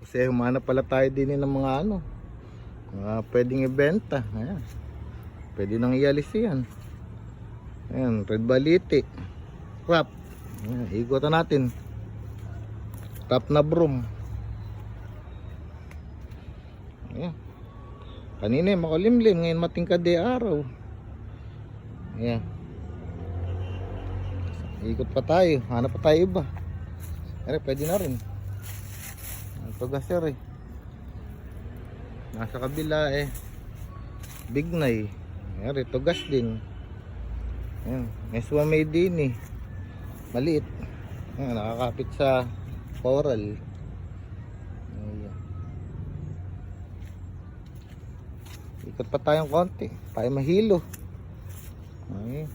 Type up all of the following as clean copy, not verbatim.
Kasi humanap pala tayo din ng mga ano, mga pwedeng ibenta. Ayan. Pwede nang ialis yan. Ayan, red baliti. Crap. Ayan, igutan natin. Crap na broom. Ayan. Kanina makulimlim, ngayon matingkad araw. Ayan. Ikot pa tayo, hanap pa tayo iba. Ayan, pwede na rin. Ito gaser eh. Nasa kabila eh. Bignay. Ayan, ito gas din. Ayan, may swamay din eh. Maliit. Ayan, nakakapit sa coral. Ayan. Ikot pa tayong konti. Tayo mahilo. Ayan.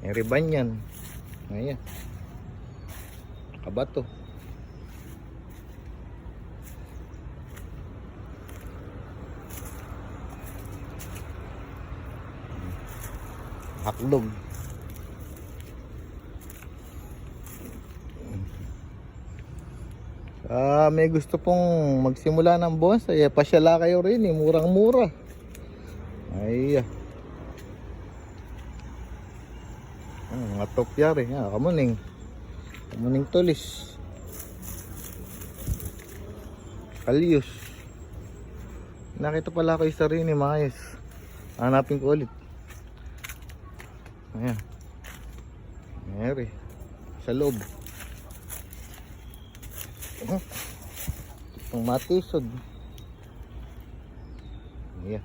May riban yan. Ayan. Kabato. Haklog. May gusto pong magsimula ng bonsai, pasyala kayo rin eh, murang mura. Ay, mga topyari, kamuning tulis, kalyus. Nakita pala ko isa rin eh, maayos. Hanapin ko ulit. Ayan, meron sa loob. Itong matisod. Ayan.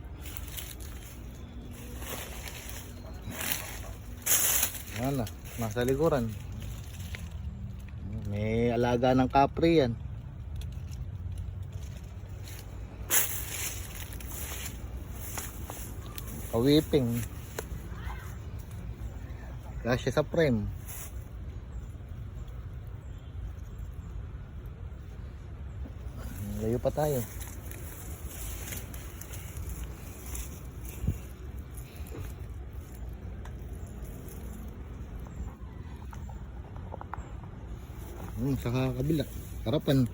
Ayan na, nasa likuran. May alaga ng kapre yan. Kawiping. Kasya sa frame. Layo pa tayo. Sa kabila, harapan.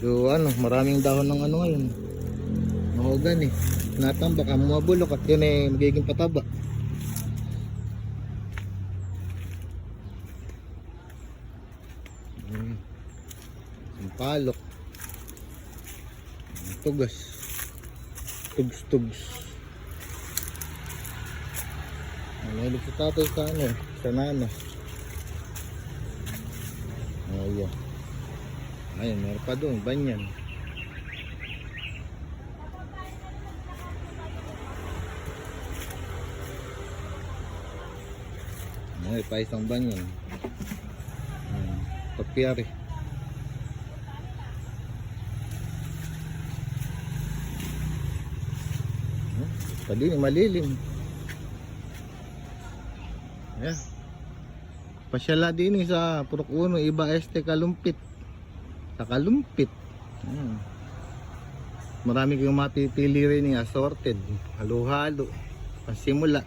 So maraming dahon ng ano ngayon. Mahogan eh. Natambak ang mga bulok at yun eh magiging pataba. Palok, tugas, tugs. Mahilig sa tatay sa sa nana. Ayan. Ayan, meron pa doon, banyan. Ayan, pa isang banyan. Topyari. Pwede malilim. Ayan. Pasyala din sa Purok 1, iba kalumpit. Sa kalumpit. Ayan. Marami kayong mapipili rin assorted. Halo-halo. Pasimula.